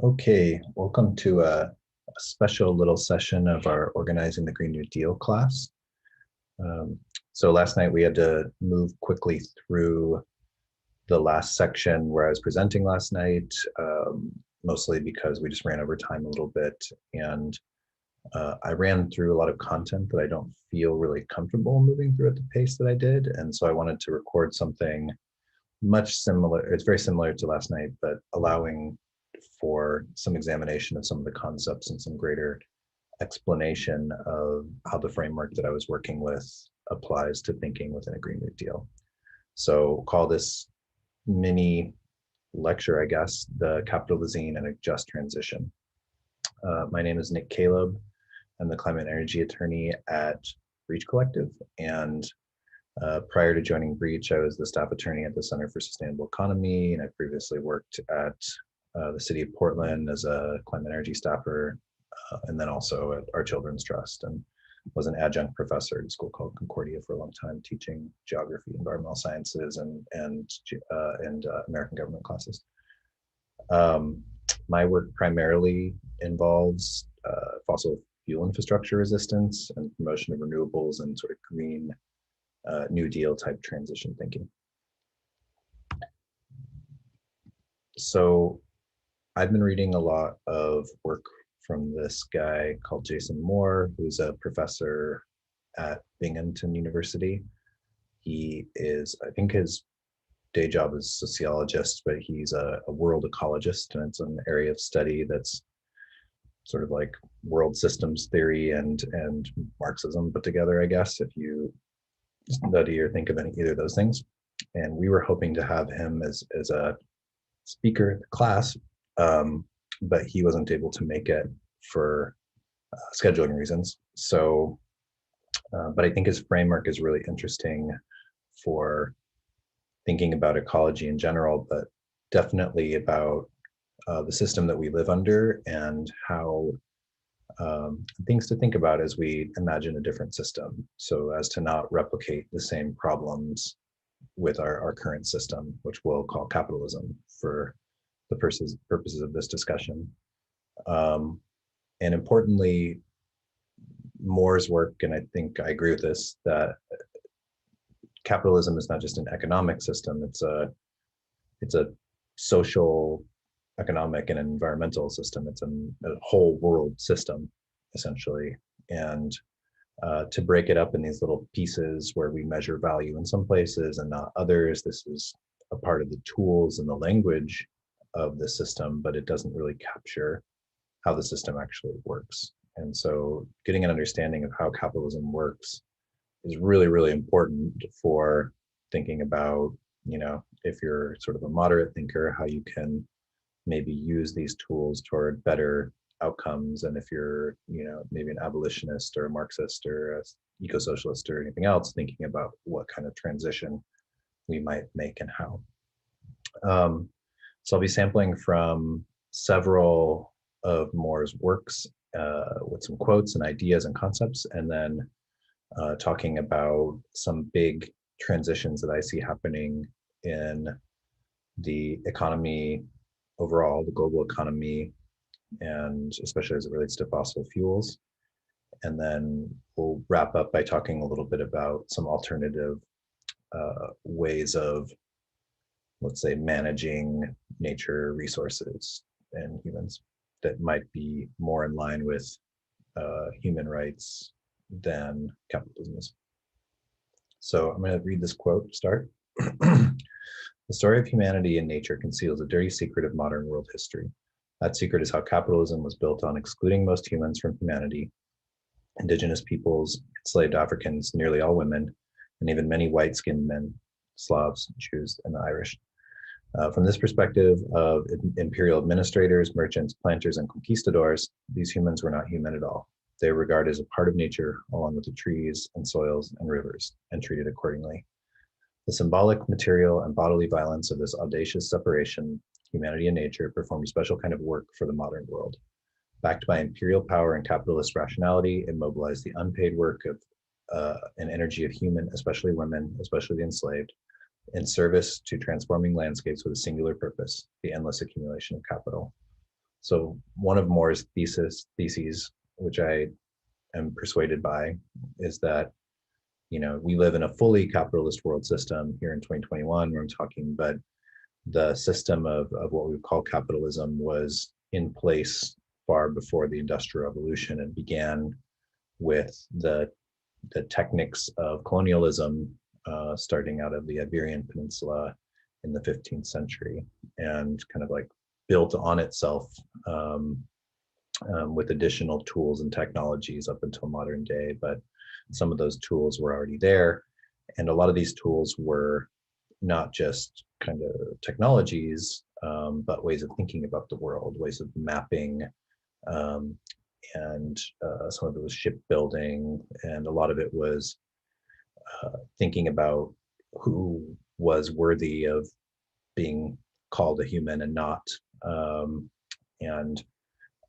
Okay, welcome to a special little session of our Organizing the Green New Deal class. So last night we had to move quickly through the last section where I was presenting last night, mostly because we just ran over time a little bit. And I ran through a lot of content that I don't feel really comfortable moving through at the pace that I did. And so I wanted to record something much similar. It's very similar to last night, but allowing for some examination of some of the concepts and some greater explanation of how the framework that I was working with applies to thinking within a Green New Deal. So call this mini lecture, I guess, the Capitalocene and a Just Transition. My name is Nick Caleb. I'm the climate energy attorney at Breach Collective. And prior to joining Breach, I was the staff attorney at the Center for Sustainable Economy, and I previously worked at the city of Portland as a climate energy staffer, and then also at our Children's Trust, and was an adjunct professor at a school called Concordia for a long time, teaching geography, environmental sciences, and American government classes. My work primarily involves fossil fuel infrastructure resistance and promotion of renewables and sort of green New Deal type transition thinking. So I've been reading a lot of work from this guy called Jason Moore, who's a professor at Binghamton University. He is, I think his day job is sociologist, but he's a world ecologist, and it's an area of study that's sort of like world systems theory and Marxism put together, I guess, if you study or think of either of those things. And we were hoping to have him as a speaker at the class, but he wasn't able to make it for scheduling reasons. So, but I think his framework is really interesting for thinking about ecology in general, but definitely about the system that we live under and how things to think about as we imagine a different system, so as to not replicate the same problems with our current system, which we'll call capitalism for the purposes of this discussion. And importantly, Moore's work, and I think I agree with this, that capitalism is not just an economic system, it's a social, economic, and environmental system. It's a whole world system, essentially. And to break it up in these little pieces where we measure value in some places and not others, this is a part of the tools and the language of the system, but it doesn't really capture how the system actually works. And so getting an understanding of how capitalism works is really, really important for thinking about, if you're sort of a moderate thinker, how you can maybe use these tools toward better outcomes. And if you're, maybe an abolitionist or a Marxist or a eco-socialist or anything else, thinking about what kind of transition we might make and how. So I'll be sampling from several of Moore's works with some quotes and ideas and concepts, and then talking about some big transitions that I see happening in the economy overall, the global economy, and especially as it relates to fossil fuels. And then we'll wrap up by talking a little bit about some alternative ways of, let's say, managing nature resources and humans that might be more in line with human rights than capitalism is. So I'm going to read this quote to start. The story of humanity and nature conceals a dirty secret of modern world history. That secret is how capitalism was built on excluding most humans from humanity, indigenous peoples, enslaved Africans, nearly all women, and even many white-skinned men, Slavs, Jews, and the Irish. From this perspective of imperial administrators, merchants, planters, and conquistadors, these humans were not human at all. They were regarded as a part of nature, along with the trees and soils and rivers, and treated accordingly. The symbolic, material, and bodily violence of this audacious separation, humanity and nature, performed a special kind of work for the modern world. Backed by imperial power and capitalist rationality, it mobilized the unpaid work of and energy of human, especially women, especially the enslaved, in service to transforming landscapes with a singular purpose, the endless accumulation of capital. So one of Moore's theses, which I am persuaded by, is that we live in a fully capitalist world system here in 2021 where I'm talking, but the system of what we would call capitalism was in place far before the Industrial Revolution, and began with the techniques of colonialism starting out of the Iberian Peninsula in the 15th century, and kind of like built on itself with additional tools and technologies up until modern day. But some of those tools were already there. And a lot of these tools were not just kind of technologies, but ways of thinking about the world, ways of mapping, and some of it was shipbuilding, and a lot of it was thinking about who was worthy of being called a human and not, and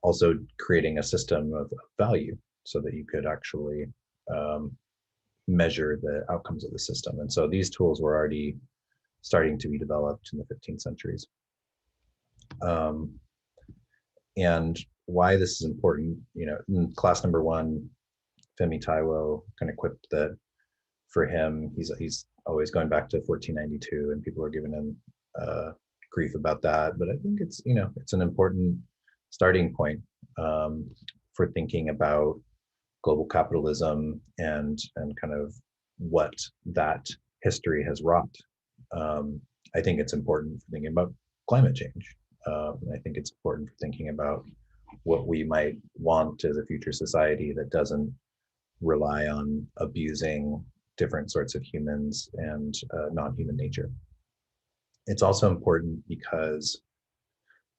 also creating a system of value so that you could actually measure the outcomes of the system. And so these tools were already starting to be developed in the 15th centuries. And why this is important, in class number 1, Femi Taiwo kind of quipped that for him, he's always going back to 1492, and people are giving him grief about that. But I think it's an important starting point for thinking about global capitalism and kind of what that history has wrought. I think it's important for thinking about climate change. I think it's important for thinking about what we might want as a future society that doesn't rely on abusing different sorts of humans and non-human nature. It's also important because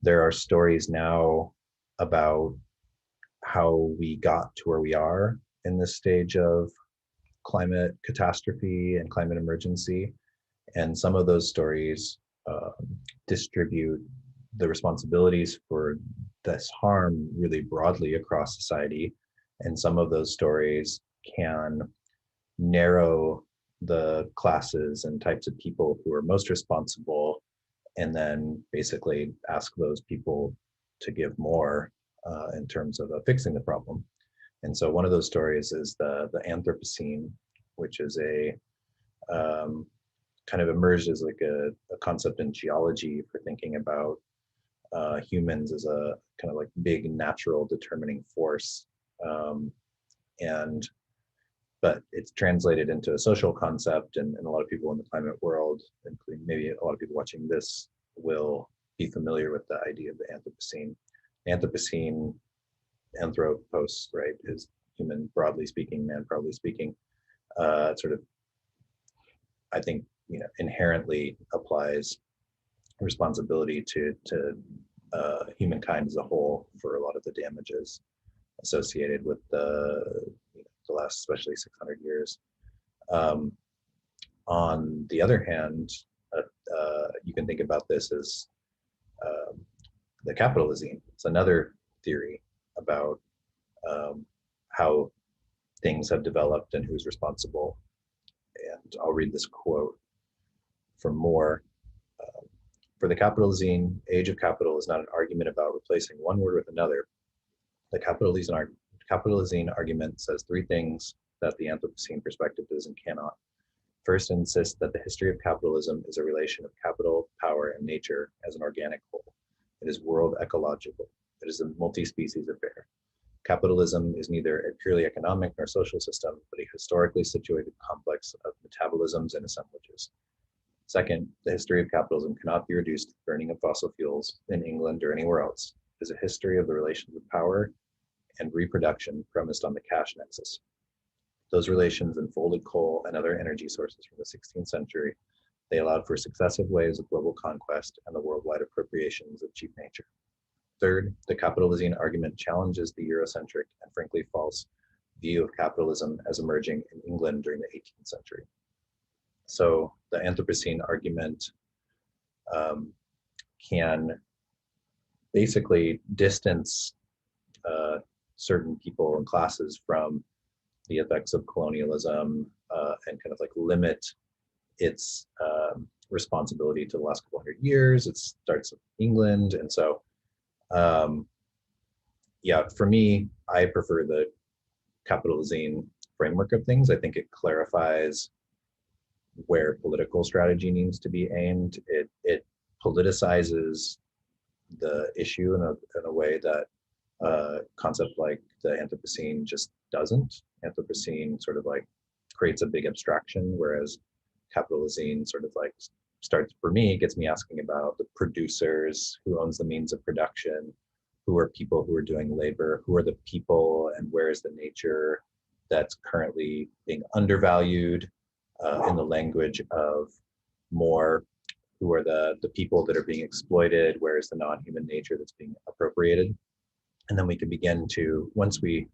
there are stories now about how we got to where we are in this stage of climate catastrophe and climate emergency. And some of those stories distribute the responsibilities for this harm really broadly across society. And some of those stories can narrow the classes and types of people who are most responsible, and then basically ask those people to give more in terms of fixing the problem. And so one of those stories is the Anthropocene, which is a kind of emerged as like a concept in geology for thinking about humans as a kind of like big natural determining force. But it's translated into a social concept, and a lot of people in the climate world, including maybe a lot of people watching this, will be familiar with the idea of the Anthropocene. Anthropocene, anthropos, right, is human broadly speaking, man broadly speaking. Sort of, I think, inherently applies responsibility to humankind as a whole for a lot of the damages associated with the last, especially 600 years. On the other hand, you can think about this as the Capitalocene. It's another theory about how things have developed and who's responsible. And I'll read this quote from Moore. For the Capitalocene, age of capital is not an argument about replacing one word with another. The Capitalocene argument says 3 things that the Anthropocene perspective does and cannot. First, it insists that the history of capitalism is a relation of capital, power, and nature as an organic whole. It is world ecological. It is a multi-species affair. Capitalism is neither a purely economic nor social system, but a historically situated complex of metabolisms and assemblages. Second, the history of capitalism cannot be reduced to the burning of fossil fuels in England or anywhere else. It is a history of the relations of power and reproduction premised on the cash nexus. Those relations enfolded coal and other energy sources from the 16th century. They allowed for successive waves of global conquest and the worldwide appropriations of cheap nature. Third, the Capitalocene argument challenges the Eurocentric and frankly false view of capitalism as emerging in England during the 18th century. So the Anthropocene argument can basically distance certain people and classes from the effects of colonialism and kind of like limit its responsibility to the last couple hundred years. It starts with England. And so Um, yeah, for me, I prefer the Capitalocene framework of things. I think it clarifies where political strategy needs to be aimed. It politicizes the issue in a way that concept like the Anthropocene just doesn't. Anthropocene sort of like creates a big abstraction, whereas Capitalocene sort of like starts, for me, gets me asking about the producers, who owns the means of production, who are people who are doing labor, who are the people, and where is the nature that's currently being undervalued, in the language of Moore, who are the people that are being exploited, where is the non-human nature that's being appropriated. And then we can begin to, once we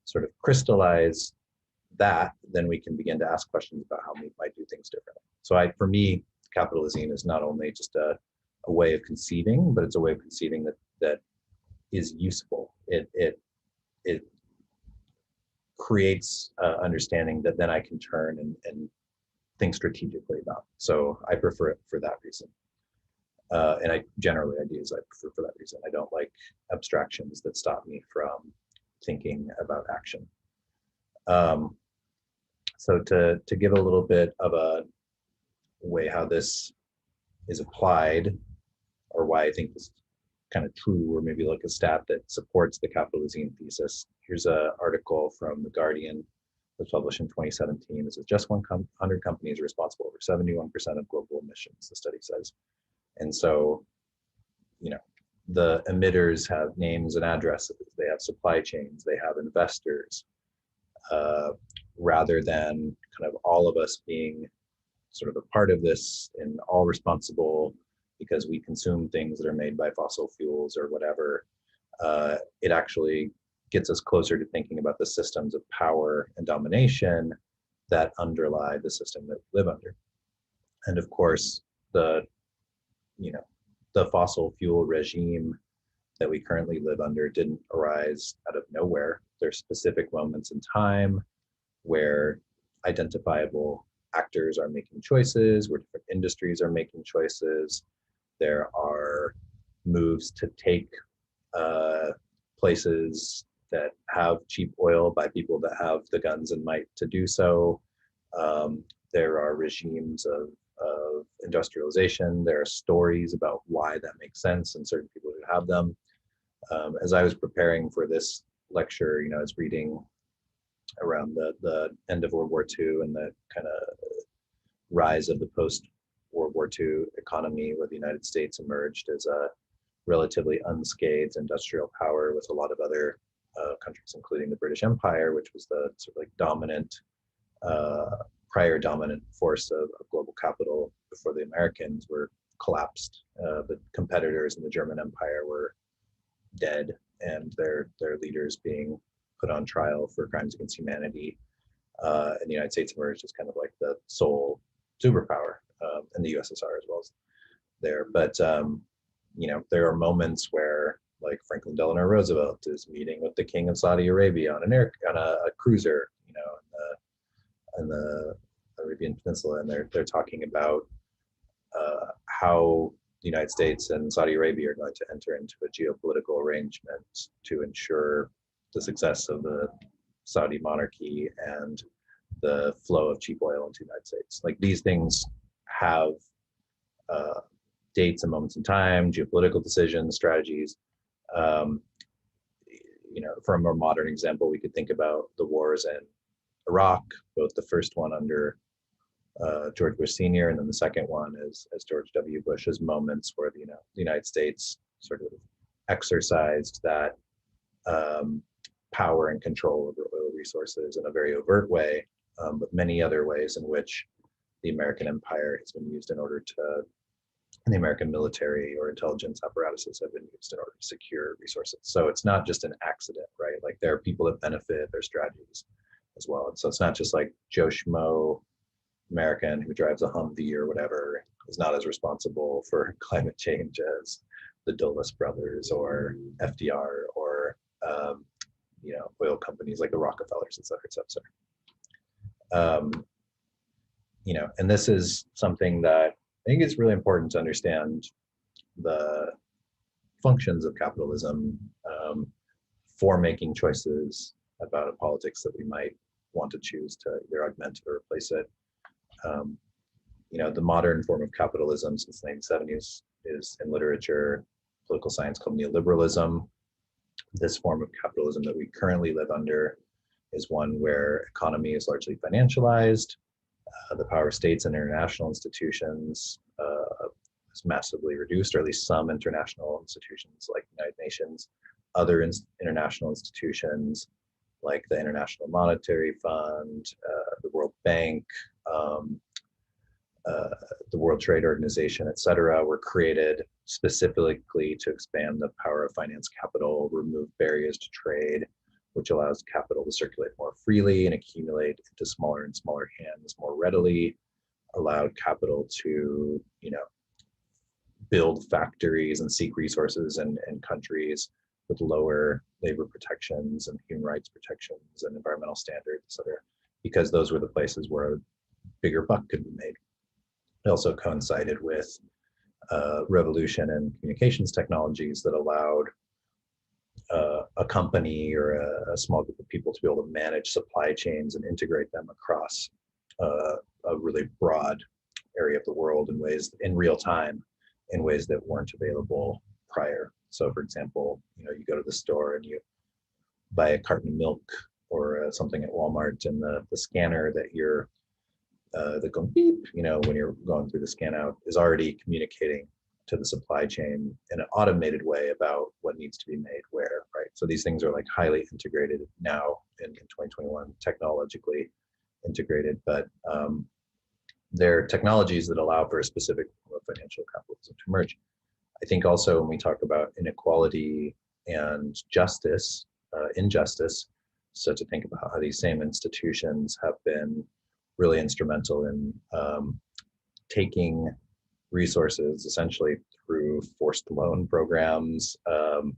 sort of crystallize that, then we can begin to ask questions about how we might do things differently. So for me, Capitalocene is not only just a way of conceiving, but it's a way of conceiving that is useful. It creates understanding that then I can turn and think strategically about. So I prefer it for that reason. And ideas I prefer for that reason. I don't like abstractions that stop me from thinking about action. So to give a little bit of a way how this is applied, or why I think this is kind of true, or maybe like a stat that supports the Capitalocene thesis. Here's an article from The Guardian that was published in 2017. This is just 100 companies are responsible for 71% of global emissions, the study says. And so, the emitters have names and addresses, they have supply chains, they have investors, rather than kind of all of us being sort of a part of this and all responsible because we consume things that are made by fossil fuels or whatever. It actually gets us closer to thinking about the systems of power and domination that underlie the system that we live under. And of course, the fossil fuel regime that we currently live under didn't arise out of nowhere. There's specific moments in time where identifiable actors are making choices, where different industries are making choices. There are moves to take places that have cheap oil by people that have the guns and might to do so. There are regimes of industrialization. There are stories about why that makes sense and certain people who have them. As I was preparing for this lecture, I was reading around the end of World War II and the kind of rise of the post-World War II economy, where the United States emerged as a relatively unscathed industrial power with a lot of other countries, including the British Empire, which was the sort of like dominant, prior dominant force of global capital before the Americans were collapsed. The competitors in the German Empire were dead, and their leaders being put on trial for crimes against humanity. And the United States emerged as kind of like the sole superpower, in the USSR as well as there. But there are moments where, like, Franklin Delano Roosevelt is meeting with the King of Saudi Arabia on a cruiser, in the Arabian Peninsula, and they're talking about how the United States and Saudi Arabia are going to enter into a geopolitical arrangement to ensure the success of the Saudi monarchy and the flow of cheap oil into the United States. Like, these things have dates and moments in time, geopolitical decisions, strategies. For a more modern example, we could think about the wars in Iraq, both the first one under George Bush Sr. and then the second one as George W. Bush's moments where the United States sort of exercised that power and control over oil resources in a very overt way, but many other ways in which the American empire has been used in order to, and the American military or intelligence apparatuses have been used in order to secure resources. So it's not just an accident, right? Like, there are people that benefit, their strategies as well. And so it's not just like Joe Schmo American who drives a Humvee or whatever is not as responsible for climate change as the Dulles brothers or FDR or oil companies like the Rockefellers, et cetera, et cetera. And this is something that I think is really important to understand the functions of capitalism for making choices about a politics that we might want to choose to either augment or replace it. The modern form of capitalism since the 1970s is in literature, political science called neoliberalism. This form of capitalism that we currently live under is one where economy is largely financialized. The power of states and international institutions is massively reduced, or at least some international institutions like the United Nations, other international institutions like the International Monetary Fund, the World Bank, the World Trade Organization, et cetera, were created specifically to expand the power of finance capital, remove barriers to trade, which allows capital to circulate more freely and accumulate into smaller and smaller hands more readily, allowed capital to, build factories and seek resources in countries with lower labor protections and human rights protections and environmental standards, et cetera, because those were the places where a bigger buck could be made. It also coincided with revolution in communications technologies that allowed a company or a small group of people to be able to manage supply chains and integrate them across a really broad area of the world in ways in real time, in ways that weren't available prior. So for example, you go to the store and you buy a carton of milk or something at Walmart, and the scanner that you're that goes beep, when you're going through the scan out, is already communicating to the supply chain in an automated way about what needs to be made where, right? So these things are like highly integrated now in 2021, technologically integrated, but they're technologies that allow for a specific form of financial capitalism to emerge. I think also when we talk about inequality and justice, injustice, so to think about how these same institutions have been really instrumental in taking resources essentially through forced loan programs. There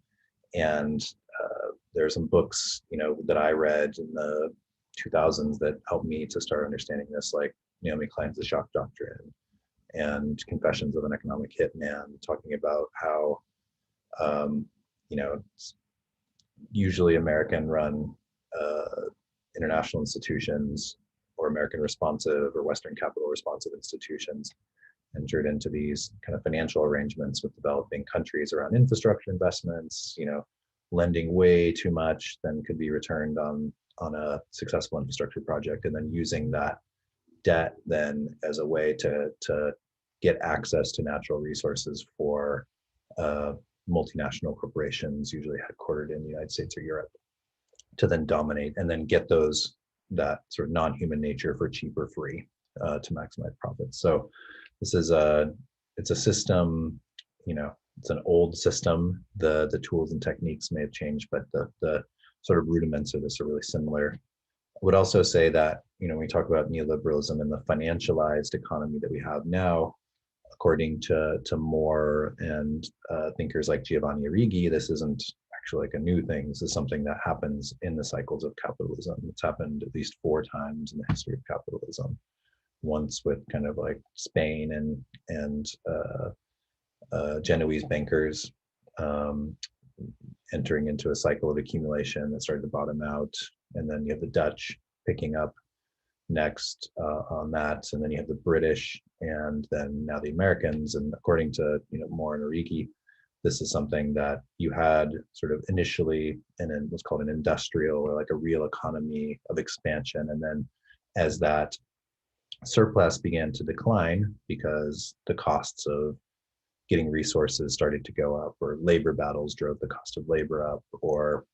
are some books, that I read in the 2000s that helped me to start understanding this, like Naomi Klein's The Shock Doctrine and Confessions of an Economic Hitman, talking about how, usually American-run international institutions or American responsive or Western capital responsive institutions entered into these kind of financial arrangements with developing countries around infrastructure investments, lending way too much than could be returned on a successful infrastructure project, and then using that debt then as a way to get access to natural resources for multinational corporations, usually headquartered in the United States or Europe, to then dominate and then get that sort of non-human nature for cheap or free to maximize profits. So this is it's a system, it's an old system. The tools and techniques may have changed, but the sort of rudiments of this are really similar. I would also say that, when we talk about neoliberalism and the financialized economy that we have now, according to Moore and thinkers like Giovanni Arrighi, this isn't actually like a new thing. This is something that happens in the cycles of capitalism. It's happened at least 4 times in the history of capitalism. Once with kind of like Spain and Genoese bankers entering into a cycle of accumulation that started to bottom out, and then you have the Dutch picking up next on that, and then you have the British, and then now the Americans. And according to Moore and Arrighi, this is something that you had sort of initially in what's called an industrial or like a real economy of expansion, and then as that surplus began to decline because the costs of getting resources started to go up, or labor battles drove the cost of labor up, or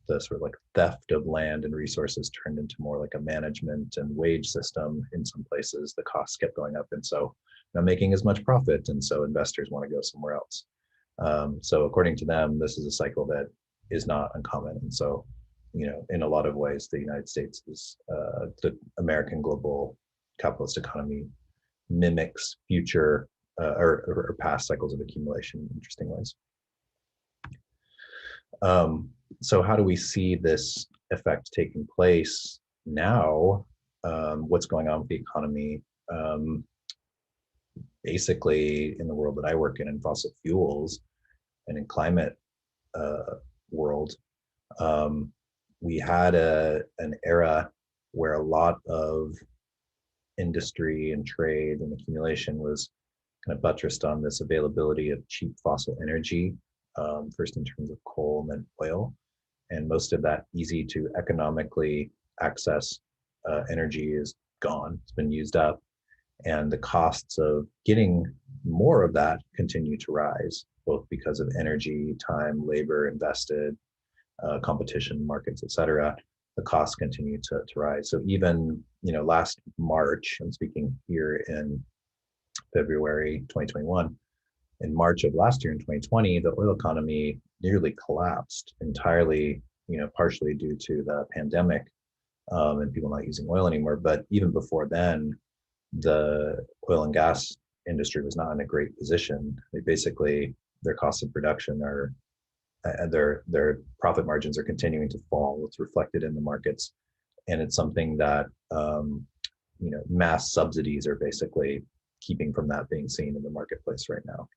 the sort of like theft of land and resources turned into more like a management and wage system in some places. The costs kept going up, and so not making as much profit, and so investors want to go somewhere else. So according to them, this is a cycle that is not uncommon. And so, in a lot of ways, the United States is the American global capitalist economy mimics future or past cycles of accumulation in interesting ways. So how do we see this effect taking place now? What's going on with the economy? Basically, in the world that I work in fossil fuels, and in climate world, um, we had an era where a lot of industry and trade and accumulation was kind of buttressed on this availability of cheap fossil energy, first in terms of coal and then oil. And most of that easy to economically access energy is gone. It's been used up. And the costs of getting more of that continue to rise, both because of energy, time, labor invested, competition, markets, et cetera. The costs continue to rise. So even, last March, I'm speaking here in February 2021, in March of last year in 2020, the oil economy nearly collapsed entirely, partially due to the pandemic and people not using oil anymore. But even before then, the oil and gas industry was not in a great position. They basically, their costs of production are, their profit margins are continuing to fall. It's reflected in the markets. And it's something that, mass subsidies are basically keeping from that being seen in the marketplace right now.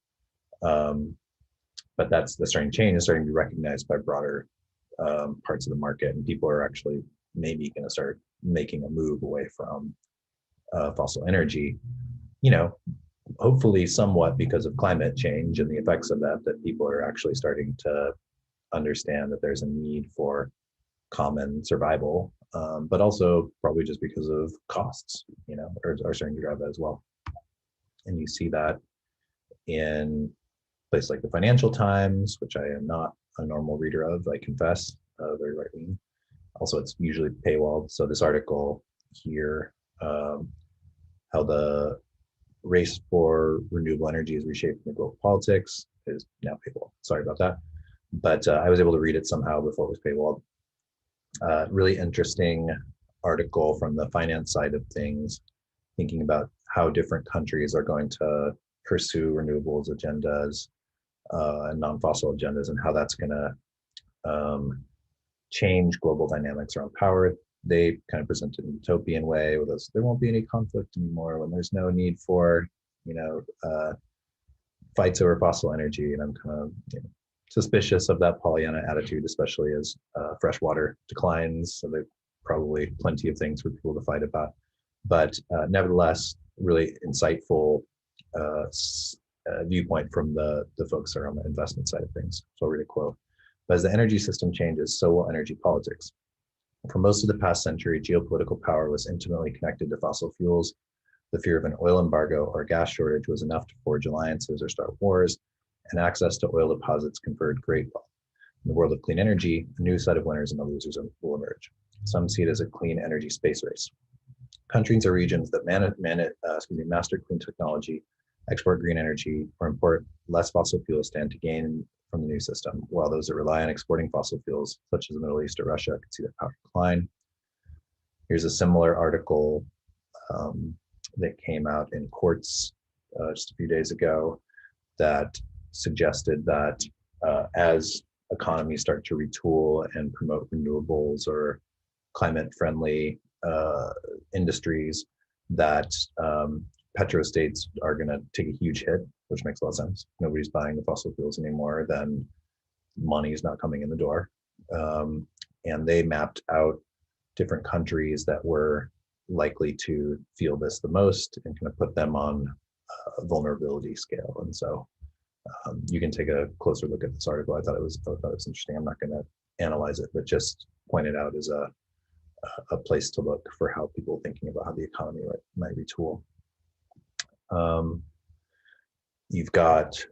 But that's starting to change. It's starting to be recognized by broader parts of the market, and people are actually maybe going to start making a move away from fossil energy. Hopefully somewhat because of climate change and the effects of that people are actually starting to understand that there's a need for common survival, but also probably just because of costs, are starting to drive that as well. And you see that in places like the Financial Times, which I am not a normal reader of, I confess, very right wing. Also, it's usually paywalled. So this article here, how the race for renewable energy is reshaping the global politics, is now paywalled. Sorry about that. But I was able to read it somehow before it was paywalled. Really interesting article from the finance side of things, thinking about how different countries are going to pursue renewables agendas and non-fossil agendas, and how that's going to change global dynamics around power. They kind of present it in a utopian way with us. There won't be any conflict anymore when there's no need for, fights over fossil energy. And I'm kind of suspicious of that Pollyanna attitude, especially as fresh water declines. So there's probably plenty of things for people to fight about. But nevertheless, really insightful viewpoint from the folks that are on the investment side of things. So I'll read a quote. But as the energy system changes, so will energy politics. For most of the past century, geopolitical power was intimately connected to fossil fuels. The fear of an oil embargo or gas shortage was enough to forge alliances or start wars, and access to oil deposits conferred great wealth. In the world of clean energy, a new set of winners and losers will emerge. Some see it as a clean energy space race. Countries or regions that master clean technology, export green energy, or import less fossil fuels stand to gain from the new system, while those that rely on exporting fossil fuels, such as the Middle East or Russia, could see their power decline. Here's a similar article that came out in Quartz just a few days ago that suggested that as economies start to retool and promote renewables or climate-friendly industries, that petrostates are going to take a huge hit, which makes a lot of sense. Nobody's buying the fossil fuels anymore, then money is not coming in the door. And they mapped out different countries that were likely to feel this the most and kind of put them on a vulnerability scale. And so you can take a closer look at this article. I thought it was interesting. I'm not going to analyze it, but just point it out as a place to look for how people are thinking about how the economy might retool. You've got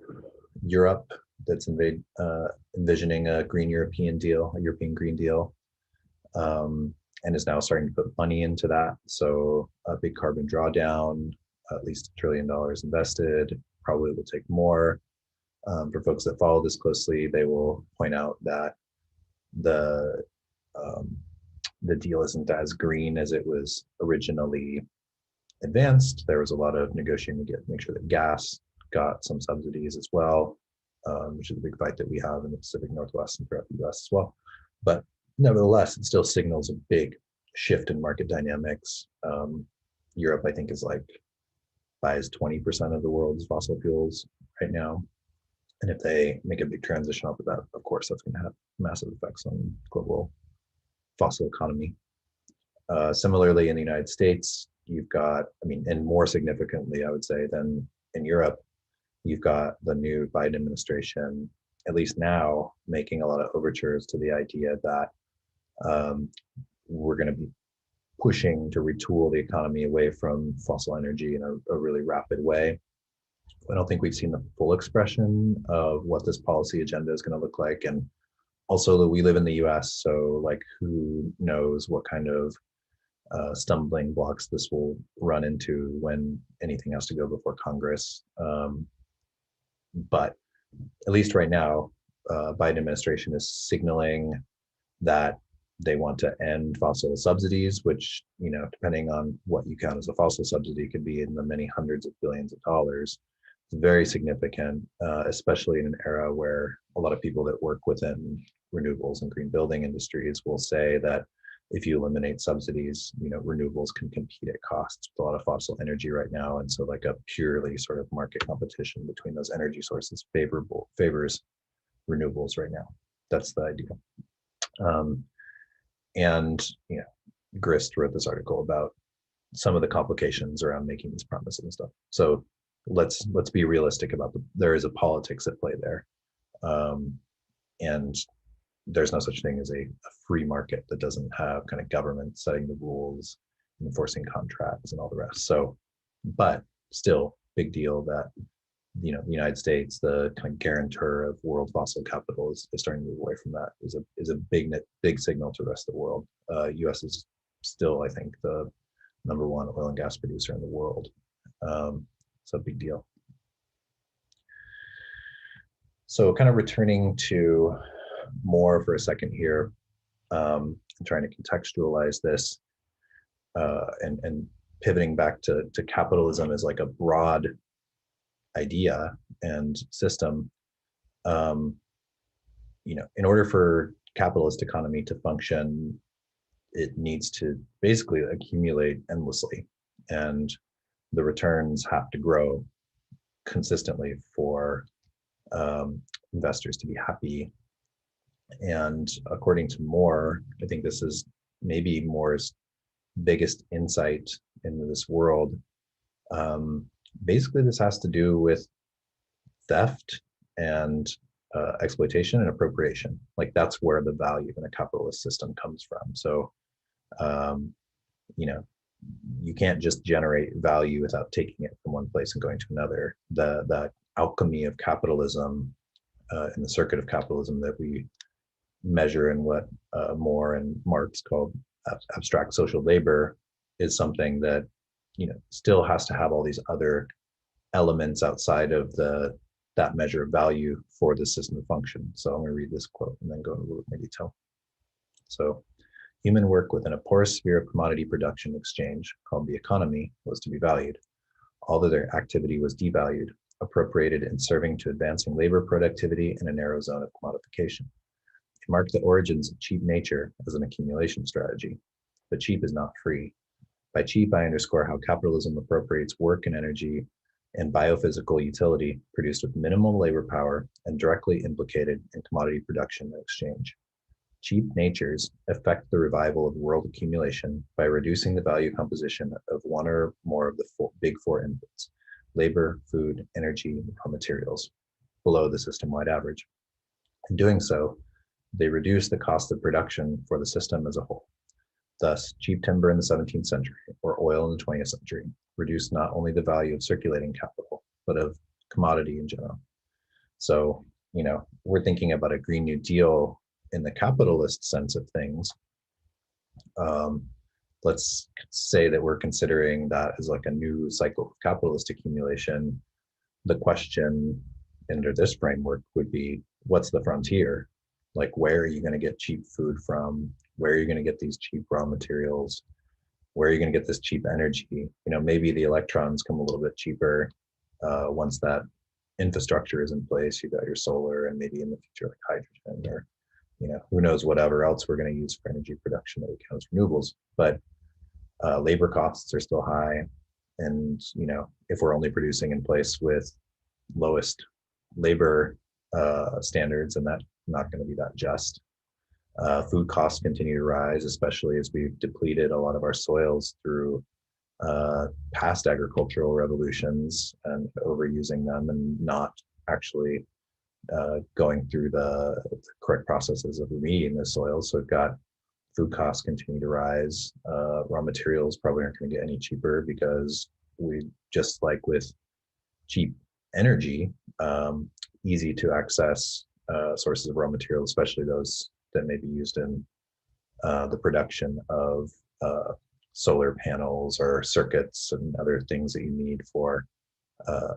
Europe that's envisioning a green European deal, a European Green Deal, and is now starting to put money into that. So a big carbon drawdown, at least $1 trillion invested, probably will take more. For folks that follow this closely, they will point out that the deal isn't as green as it was originally advanced. There was a lot of negotiating to make sure that gas got some subsidies as well, which is a big fight that we have in the Pacific Northwest and throughout the US as well. But nevertheless, it still signals a big shift in market dynamics. Europe, I think, buys 20% of the world's fossil fuels right now. And if they make a big transition off of that, of course, that's going to have massive effects on global fossil economy. Similarly, in the United States, you've got, I mean, and more significantly, I would say, than in Europe, you've got the new Biden administration, at least now, making a lot of overtures to the idea that um, we're going to be pushing to retool the economy away from fossil energy in a really rapid way. I don't think we've seen the full expression of what this policy agenda is going to look like. And also that we live in the US, so like who knows what kind of stumbling blocks this will run into when anything has to go before Congress. But at least right now, Biden administration is signaling that they want to end fossil subsidies, which, you know, depending on what you count as a fossil subsidy, could be in the many hundreds of billions of dollars. It's very significant, especially in an era where a lot of people that work within renewables and green building industries will say that if you eliminate subsidies, you know, renewables can compete at costs with a lot of fossil energy right now. And so like a purely sort of market competition between those energy sources favors renewables right now. That's the idea. And you know, Grist wrote this article about some of the complications around making these promises and stuff. So let's be realistic about there is a politics at play there, and there's no such thing as a free market that doesn't have kind of government setting the rules, enforcing contracts, and all the rest. So, but still, big deal that, you know, the United States, the kind of guarantor of world fossil capital, is starting to move away from that. Is a big signal to the rest of the world. U.S. is still, I think, the #1 oil and gas producer in the world. So big deal. So kind of returning to more for a second here, and trying to contextualize this, and pivoting back to capitalism as like a broad idea and system. You know, in order for capitalist economy to function, it needs to basically accumulate endlessly, and the returns have to grow consistently for investors to be happy. And according to Moore, I think this is maybe Moore's biggest insight into this world. Basically, this has to do with theft and exploitation and appropriation. Like that's where the value in a capitalist system comes from. So, you know, you can't just generate value without taking it from one place and going to another. The alchemy of capitalism, in the circuit of capitalism that we measure in what Moore and Marx called abstract social labor, is something that, you know, still has to have all these other elements outside of that measure of value for the system to function. So I'm going to read this quote and then go into a little more detail. So, human work within a porous sphere of commodity production exchange, called the economy, was to be valued. All other activity was devalued, appropriated in serving to advancing labor productivity in a narrow zone of commodification. It marked the origins of cheap nature as an accumulation strategy. But cheap is not free. By cheap, I underscore how capitalism appropriates work and energy and biophysical utility produced with minimum labor power and directly implicated in commodity production and exchange. Cheap natures affect the revival of world accumulation by reducing the value composition of one or more of the big four inputs: labor, food, energy, and raw materials, below the system-wide average. In doing so, they reduce the cost of production for the system as a whole. Thus, cheap timber in the 17th century or oil in the 20th century reduced not only the value of circulating capital, but of commodity in general. So, you know, we're thinking about a Green New Deal in the capitalist sense of things. Let's say that we're considering that as like a new cycle of capitalist accumulation. The question under this framework would be, what's the frontier? Like, where are you going to get cheap food from? Where are you going to get these cheap raw materials? Where are you going to get this cheap energy? You know, maybe the electrons come a little bit cheaper once that infrastructure is in place. You've got your solar and maybe in the future like hydrogen, or, you know, who knows whatever else we're going to use for energy production that we count as renewables. But labor costs are still high. And, you know, if we're only producing in place with lowest labor standards, and that's not going to be that just. Food costs continue to rise, especially as we've depleted a lot of our soils through past agricultural revolutions and overusing them and not actually going through the correct processes of remediating the soils. So we've got food costs continue to rise. Raw materials probably aren't going to get any cheaper because we, just like with cheap energy, easy to access sources of raw materials, especially those that may be used in the production of solar panels or circuits and other things that you need for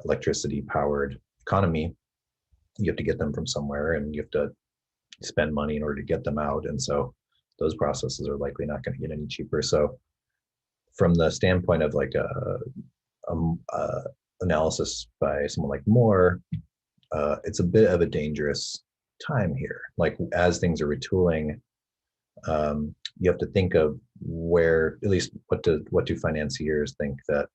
electricity powered economy. You have to get them from somewhere, and you have to spend money in order to get them out. And so those processes are likely not going to get any cheaper. So from the standpoint of like a analysis by someone like Moore, it's a bit of a dangerous time here. Like as things are retooling, you have to think of where, at least what do financiers think that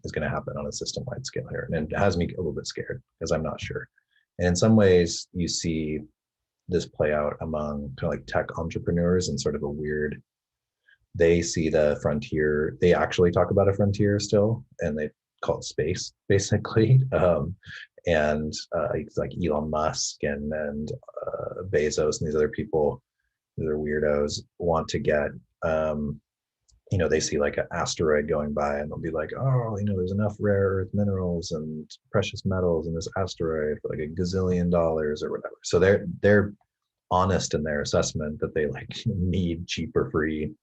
is going to happen on a system-wide scale here. And it has me a little bit scared because I'm not sure. And in some ways you see this play out among kind of like tech entrepreneurs in sort of a weird, they see the frontier, they actually talk about a frontier still, and they call it space basically. And it's like Elon Musk and Bezos and these other people, these are weirdos, want to get, they see like an asteroid going by and they'll be like, oh, there's enough rare earth minerals and precious metals in this asteroid for like $1 gazillion or whatever. So they're honest in their assessment that they like need cheaper free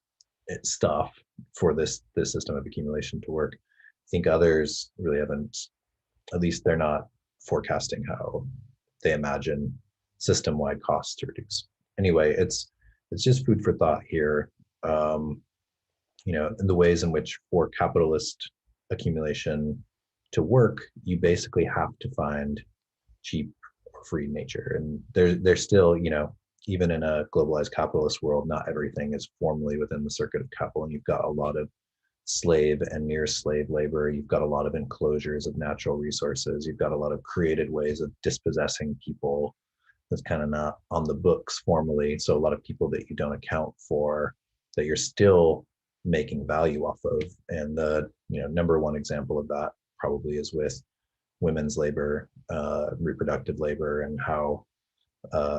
stuff for this system of accumulation to work. I think others really haven't, at least they're not forecasting how they imagine system-wide costs to reduce. Anyway, it's just food for thought here. In the ways in which for capitalist accumulation to work, you basically have to find cheap or free nature. And there's still, even in a globalized capitalist world, not everything is formally within the circuit of capital. And you've got a lot of slave and near slave labor. You've got a lot of enclosures of natural resources. You've got a lot of created ways of dispossessing people that's kind of not on the books formally. So a lot of people that you don't account for, that you're still making value off of. And the number one example of that probably is with women's labor, reproductive labor, and how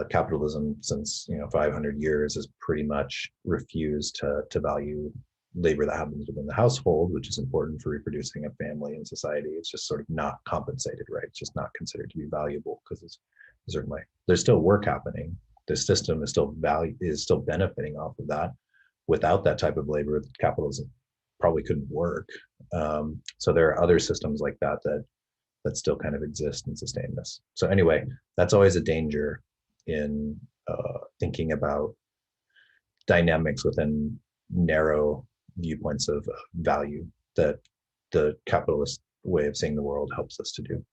capitalism since 500 years has pretty much refused to value labor that happens within the household, which is important for reproducing a family and society. It's just sort of not compensated, right? It's just not considered to be valuable because it's a certain way. There's still work happening. The system is still benefiting off of that. Without that type of labor, capitalism probably couldn't work. So there are other systems like that still kind of exist and sustain this. So anyway, that's always a danger in thinking about dynamics within narrow viewpoints of value that the capitalist way of seeing the world helps us to do.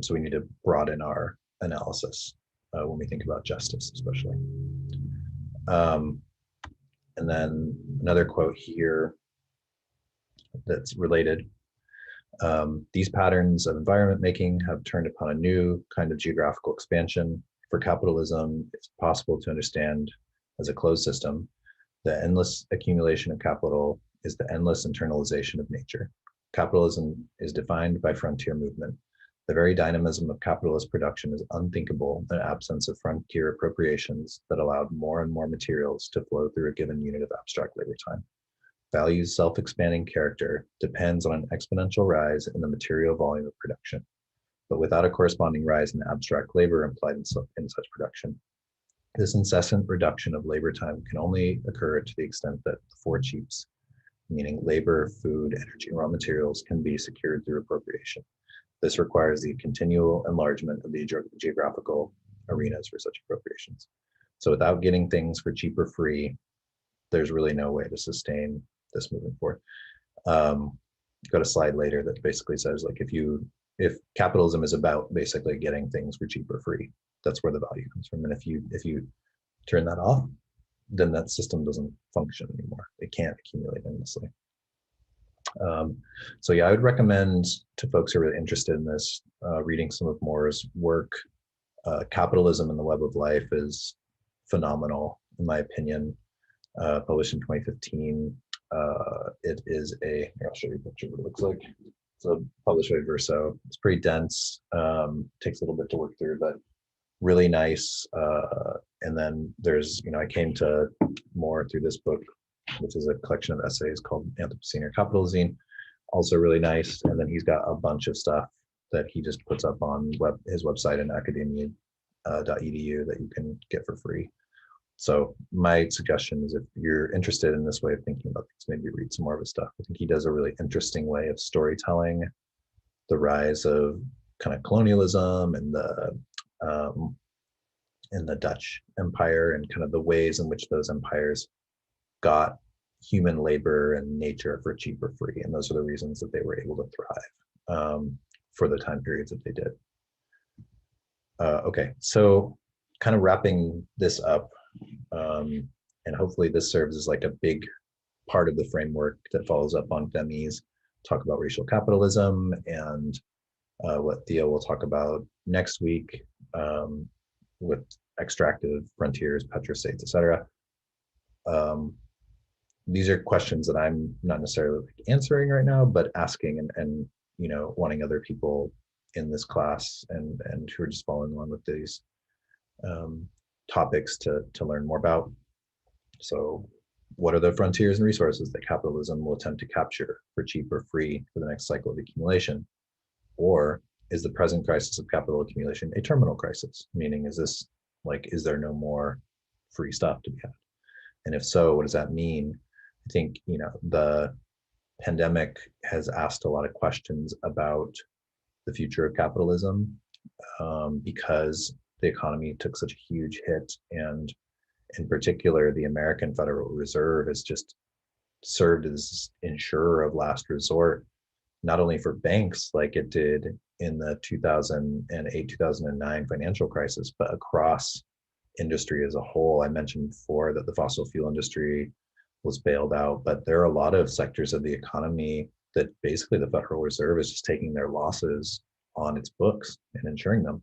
So we need to broaden our analysis when we think about justice, especially. And then another quote here that's related. These patterns of environment making have turned upon a new kind of geographical expansion. For capitalism, it's possible to understand as a closed system. The endless accumulation of capital is the endless internalization of nature. Capitalism is defined by frontier movement. The very dynamism of capitalist production is unthinkable in the absence of frontier appropriations that allowed more and more materials to flow through a given unit of abstract labor time. Value's self-expanding character depends on an exponential rise in the material volume of production, but without a corresponding rise in abstract labor implied in such production. This incessant reduction of labor time can only occur to the extent that the four cheaps, meaning labor, food, energy, and raw materials, can be secured through appropriation. This requires the continual enlargement of the geographical arenas for such appropriations. So without getting things for cheap or free, there's really no way to sustain this moving forward. Got a slide later that basically says, like, if capitalism is about basically getting things for cheap or free, that's where the value comes from. And if you turn that off, then that system doesn't function anymore. It can't accumulate endlessly. So yeah, I would recommend to folks who are really interested in this, reading some of Moore's work. Capitalism and the Web of Life is phenomenal, in my opinion. Published in 2015. It is I'll show you a picture of what it looks like. It's published by Verso. It's pretty dense, takes a little bit to work through, but really nice. And then there's, I came to more through this book, which is a collection of essays called Anthropocene or Capitalocene, also really nice. And then he's got a bunch of stuff that he just puts up on his website in academia.edu that you can get for free. So my suggestion is if you're interested in this way of thinking about things, maybe read some more of his stuff. I think he does a really interesting way of storytelling the rise of kind of colonialism and the Dutch Empire and kind of the ways in which those empires got human labor and nature for cheap or free. And those are the reasons that they were able to thrive for the time periods that they did. Okay, so kind of wrapping this up, and hopefully this serves as like a big part of the framework that follows up on Femi's talk about racial capitalism and what Theo will talk about next week with extractive frontiers, petrostates, etc. These are questions that I'm not necessarily answering right now, but asking and wanting other people in this class and who are just following along with these topics to learn more about. So what are the frontiers and resources that capitalism will attempt to capture for cheap or free for the next cycle of accumulation? Or is the present crisis of capital accumulation a terminal crisis? Meaning, is there no more free stuff to be had? And if so, what does that mean? I think, the pandemic has asked a lot of questions about the future of capitalism because the economy took such a huge hit. And in particular, the American Federal Reserve has just served as insurer of last resort, not only for banks like it did in the 2008, 2009 financial crisis, but across industry as a whole. I mentioned before that the fossil fuel industry was bailed out, but there are a lot of sectors of the economy that basically the Federal Reserve is just taking their losses on its books and insuring them.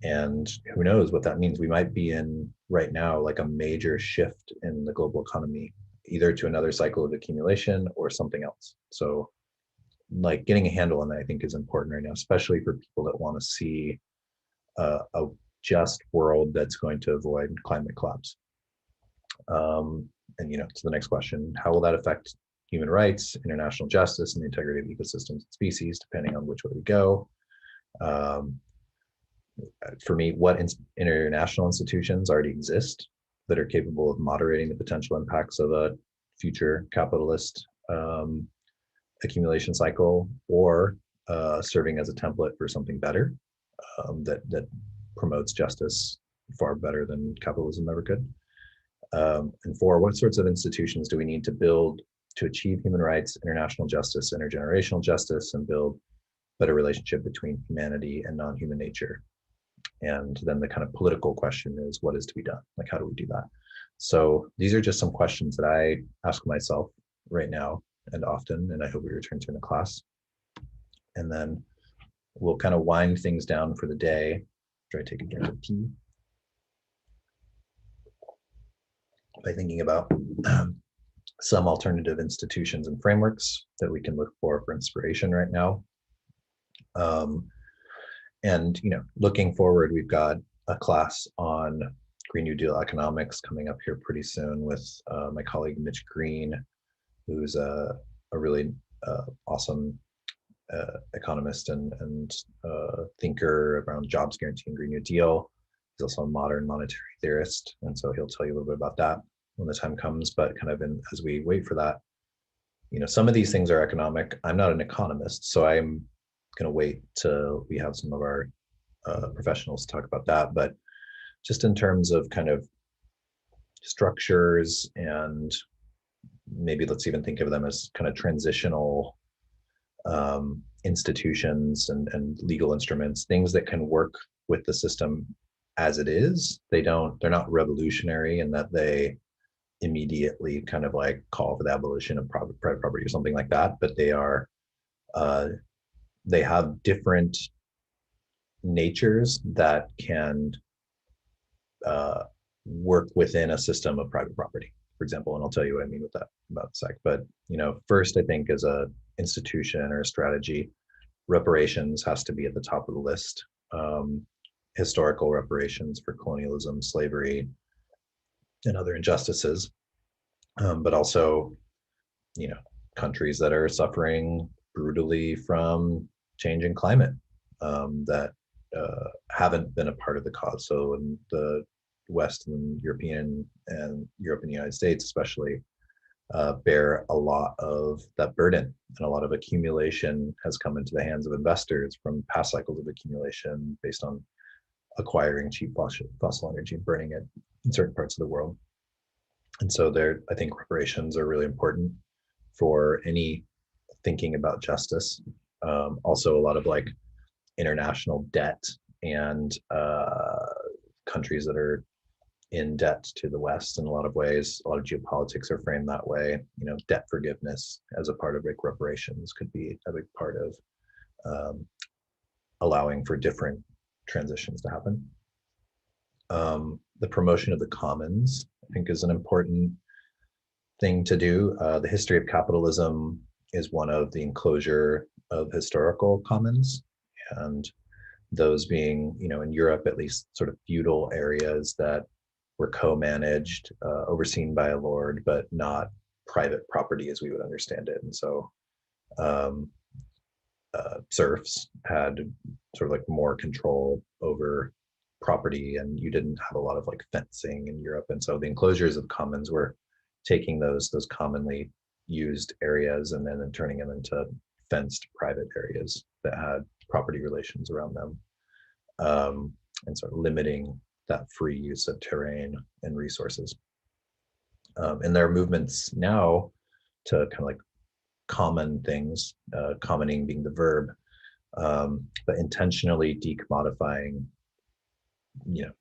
And who knows what that means? We might be in right now like a major shift in the global economy, either to another cycle of accumulation or something else. So like getting a handle on that, I think, is important right now, especially for people that want to see a just world that's going to avoid climate collapse. And to the next question, how will that affect human rights, international justice, and the integrity of ecosystems and species, depending on which way we go? For me, what international institutions already exist that are capable of moderating the potential impacts of a future capitalist accumulation cycle, or serving as a template for something better that promotes justice far better than capitalism ever could? And four, what sorts of institutions do we need to build to achieve human rights, international justice, intergenerational justice, and build better relationship between humanity and non-human nature? And then the kind of political question is, what is to be done? Like, how do we do that? So these are just some questions that I ask myself right now and often, and I hope we return to in the class. And then we'll kind of wind things down for the day after I take a drink of tea by thinking about some alternative institutions and frameworks that we can look for inspiration right now. And looking forward, we've got a class on Green New Deal economics coming up here pretty soon with my colleague Mitch Green, who's a really awesome economist and thinker around jobs guarantee and Green New Deal. He's also a modern monetary theorist, and so he'll tell you a little bit about that when the time comes. But kind of as we wait for that, some of these things are economic. I'm not an economist, so I'm going to wait till we have some of our professionals talk about that. But just in terms of kind of structures, and maybe let's even think of them as kind of transitional institutions and legal instruments, things that can work with the system as it is. They're not revolutionary in that they immediately kind of like call for the abolition of private property or something like that, but they have different natures that can work within a system of private property, for example. And I'll tell you what I mean with that about a sec. But first, I think as a institution or a strategy, reparations has to be at the top of the list. Historical reparations for colonialism, slavery, and other injustices, but also, you know, countries that are suffering brutally from changing climate, that haven't been a part of the cause. So in the Western European and Europe and the United States, especially, bear a lot of that burden, and a lot of accumulation has come into the hands of investors from past cycles of accumulation based on acquiring cheap fossil energy and burning it in certain parts of the world. And so there, I think reparations are really important for any thinking about justice. Also, a lot of like international debt and countries that are in debt to the West in a lot of ways. A lot of geopolitics are framed that way. Debt forgiveness as a part of like reparations could be a big part of allowing for different transitions to happen. The promotion of the commons, I think, is an important thing to do. The history of capitalism is one of the enclosure of historical commons, and those being, in Europe at least, sort of feudal areas that were co-managed, overseen by a lord, but not private property as we would understand it. And so serfs had sort of like more control over property, and you didn't have a lot of like fencing in Europe. And so the enclosures of commons were taking those commonly used areas and then turning them into fenced private areas that had property relations around them, and sort of limiting that free use of terrain and resources. And there are movements now to kind of like common things, commoning being the verb, but intentionally decommodifying,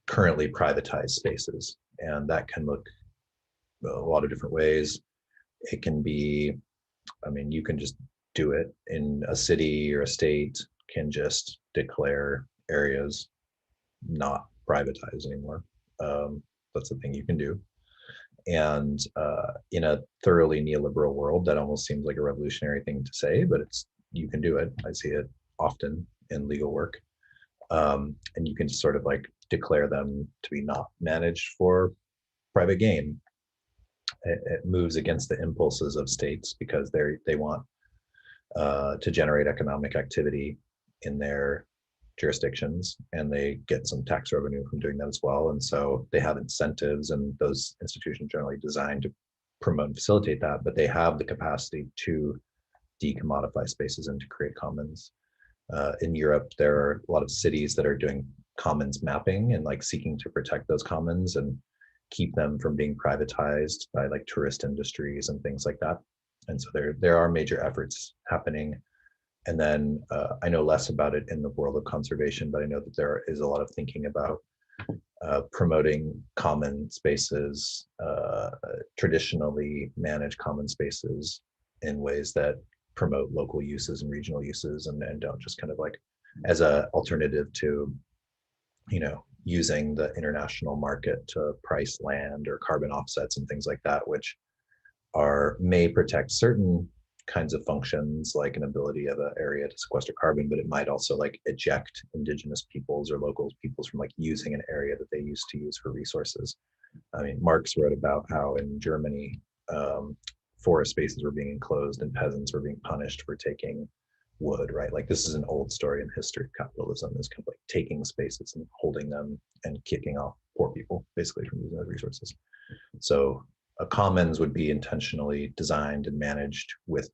currently privatized spaces. And that can look a lot of different ways. It can be, you can just do it in a city, or a state can just declare areas not privatized anymore. That's a thing you can do. And in a thoroughly neoliberal world, that almost seems like a revolutionary thing to say, but you can do it. I see it often in legal work. And you can just sort of like declare them to be not managed for private gain. It moves against the impulses of states because they want to generate economic activity in their jurisdictions, and they get some tax revenue from doing that as well. And so they have incentives, and those institutions generally designed to promote and facilitate that, but they have the capacity to decommodify spaces and to create commons. In Europe, there are a lot of cities that are doing commons mapping and like seeking to protect those commons and keep them from being privatized by like tourist industries and things like that. And so there are major efforts happening. And then I know less about it in the world of conservation, but I know that there is a lot of thinking about promoting common spaces, traditionally managed common spaces, in ways that promote local uses and regional uses, and don't just kind of like as a alternative to, using the international market to price land or carbon offsets and things like that, which may protect certain kinds of functions, like an ability of an area to sequester carbon, but it might also like eject indigenous peoples or local peoples from like using an area that they used to use for resources. Marx wrote about how in Germany, forest spaces were being enclosed and peasants were being punished for taking wood, right? Like this is an old story in history of capitalism, is kind of like taking spaces and holding them and kicking off poor people basically from using those resources. So a commons would be intentionally designed and managed with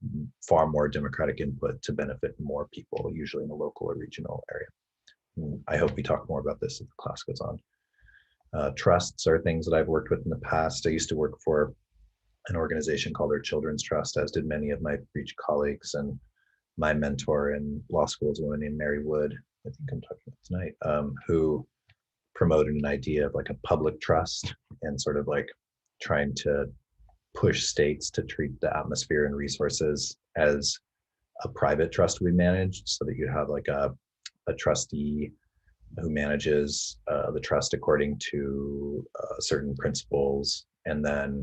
far more democratic input to benefit more people, usually in the local or regional area. And I hope we talk more about this as the class goes on. Trusts are things that I've worked with in the past. I used to work for an organization called our Children's Trust, as did many of my breach colleagues, and my mentor in law school is a woman named Mary Wood, I think I'm talking about tonight, who promoted an idea of like a public trust, and sort of like trying to push states to treat the atmosphere and resources as a private trust we managed, so that you have like a trustee who manages the trust according to certain principles, and then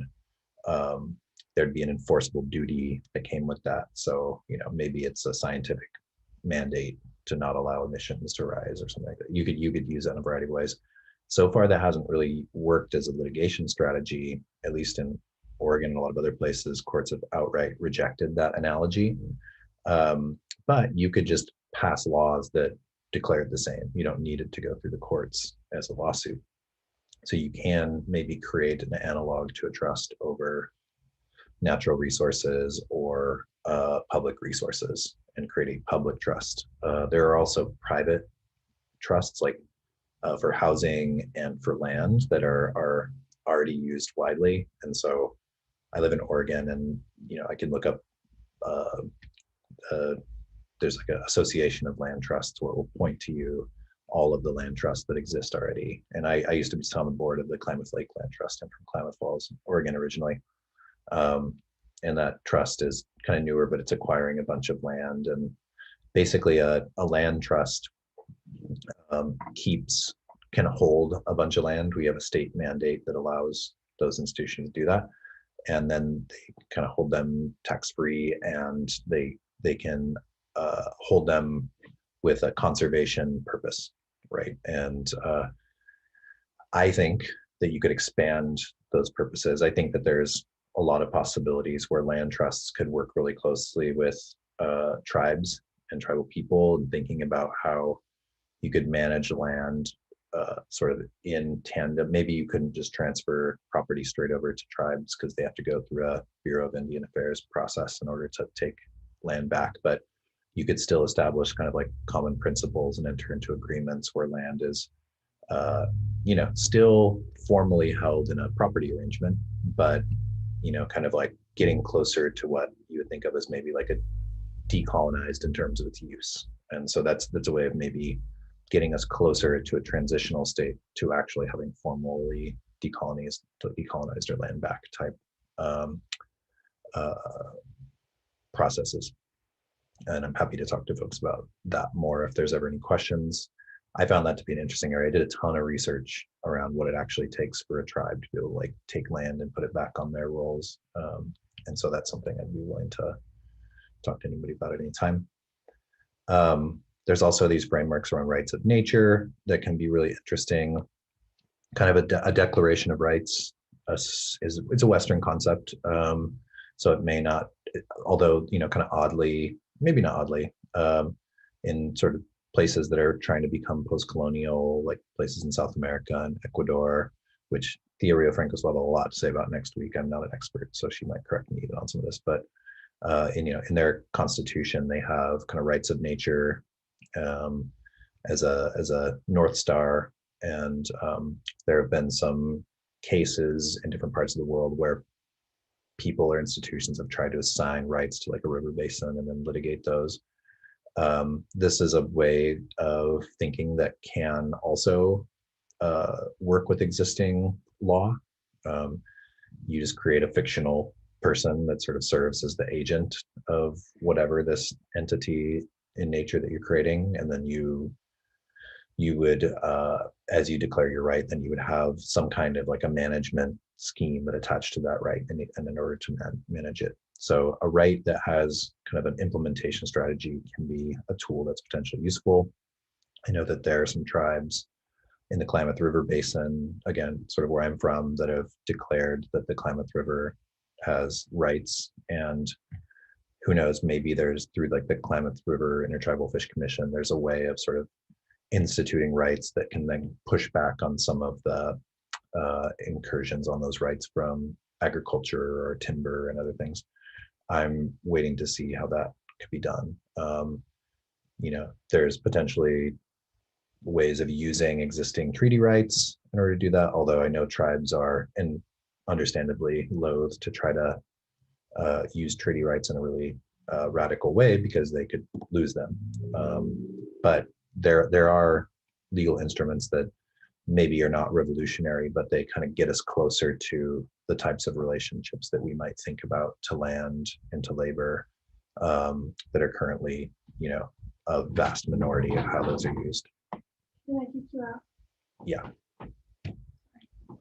um, there'd be an enforceable duty that came with that. So, maybe it's a scientific mandate to not allow emissions to rise or something like that. You could use that in a variety of ways. So far, that hasn't really worked as a litigation strategy, at least in Oregon and a lot of other places. Courts have outright rejected that analogy. But you could just pass laws that declared the same. You don't need it to go through the courts as a lawsuit. So you can maybe create an analog to a trust over natural resources or public resources and create a public trust. There are also private trusts, like for housing and for land, that are already used widely. And so I live in Oregon, and I can look up. There's like an association of land trusts where it will point to you all of the land trusts that exist already. And I used to be on the board of the Klamath Lake Land Trust. I'm from Klamath Falls, Oregon originally. And that trust is kind of newer, but it's acquiring a bunch of land. And basically a land trust can hold a bunch of land. We have a state mandate that allows those institutions to do that. And then they kind of hold them tax-free, and they can hold them with a conservation purpose, right? And I think that you could expand those purposes. I think that there's a lot of possibilities where land trusts could work really closely with tribes and tribal people, and thinking about how you could manage land sort of in tandem. Maybe you couldn't just transfer property straight over to tribes because they have to go through a Bureau of Indian Affairs process in order to take land back, but you could still establish kind of like common principles and enter into agreements where land is still formally held in a property arrangement, but kind of like getting closer to what you would think of as maybe like a decolonized in terms of its use. And so that's a way of maybe getting us closer to a transitional state to actually having formally decolonized or land back type processes. And I'm happy to talk to folks about that more if there's ever any questions. I found that to be an interesting area. I did a ton of research around what it actually takes for a tribe to be able to like take land and put it back on their rolls. And so that's something I'd be willing to talk to anybody about at any time. There's also these frameworks around rights of nature that can be really interesting. Kind of a declaration of rights it's a Western concept. So it may not, although, kind of oddly, maybe not oddly, in sort of places that are trying to become post-colonial, like places in South America and Ecuador, which Thea Rio Franco's will have a lot to say about next week. I'm not an expert, so she might correct me even on some of this, but in their constitution, they have kind of rights of nature as a North Star. And there have been some cases in different parts of the world where people or institutions have tried to assign rights to like a river basin and then litigate those. This is a way of thinking that can also work with existing law. You just create a fictional person that sort of serves as the agent of whatever this entity in nature that you're creating, and then you would, as you declare your right, then you would have some kind of like a management scheme that attached to that right, and in order to manage it. So a right that has kind of an implementation strategy can be a tool that's potentially useful. I know that there are some tribes in the Klamath River Basin, again, sort of where I'm from, that have declared that the Klamath River has rights. And who knows, maybe there's, through like the Klamath River Intertribal Fish Commission, there's a way of sort of instituting rights that can then push back on some of the incursions on those rights from agriculture or timber and other things. I'm waiting to see how that could be done. There's potentially ways of using existing treaty rights in order to do that, although I know tribes are, and understandably, loath to try to use treaty rights in a really radical way because they could lose them. But there are legal instruments that maybe are not revolutionary, but they kind of get us closer to the types of relationships that we might think about to land and to labor that are currently, a vast minority of how those are used. Can I kick you out? Yeah.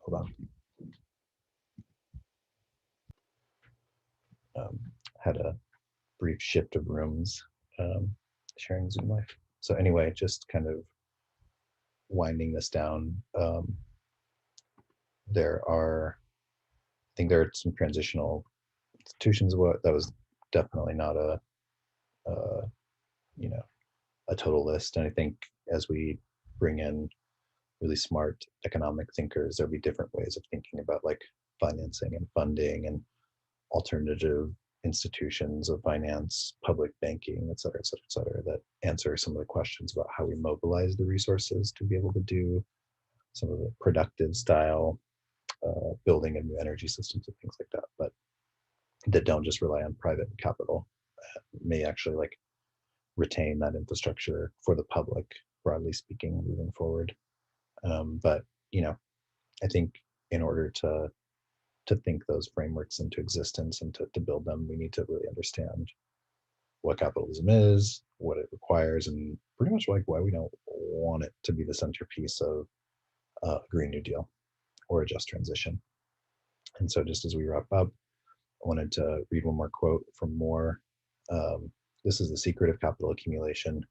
Hold on. Had a brief shift of rooms, sharing Zoom life. So anyway, just kind of winding this down. I think there are some transitional institutions. What that was definitely not uh, you know, a total list. And I think as we bring in really smart economic thinkers, there'll be different ways of thinking about like financing and funding and alternative institutions of finance, public banking, et cetera, et cetera, et cetera, that answer some of the questions about how we mobilize the resources to be able to do some of the productive style building of new energy systems and things like that, but that don't just rely on private capital, may actually like retain that infrastructure for the public, broadly speaking, moving forward. But I think in order to think those frameworks into existence and to build them, we need to really understand what capitalism is, what it requires, and pretty much like why we don't want it to be the centerpiece of a Green New Deal or a just transition. And so, just as we wrap up, I wanted to read one more quote from Moore. This is the secret of capital accumulation: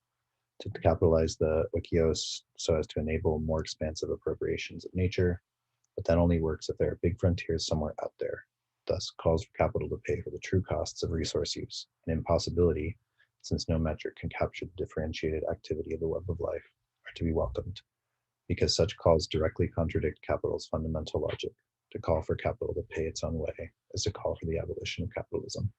to capitalize the oikos so as to enable more expansive appropriations of nature, but that only works if there are big frontiers somewhere out there. Thus, calls for capital to pay for the true costs of resource use, an impossibility since no metric can capture the differentiated activity of the web of life, are to be welcomed, because such calls directly contradict capital's fundamental logic. To call for capital to pay its own way is to call for the abolition of capitalism.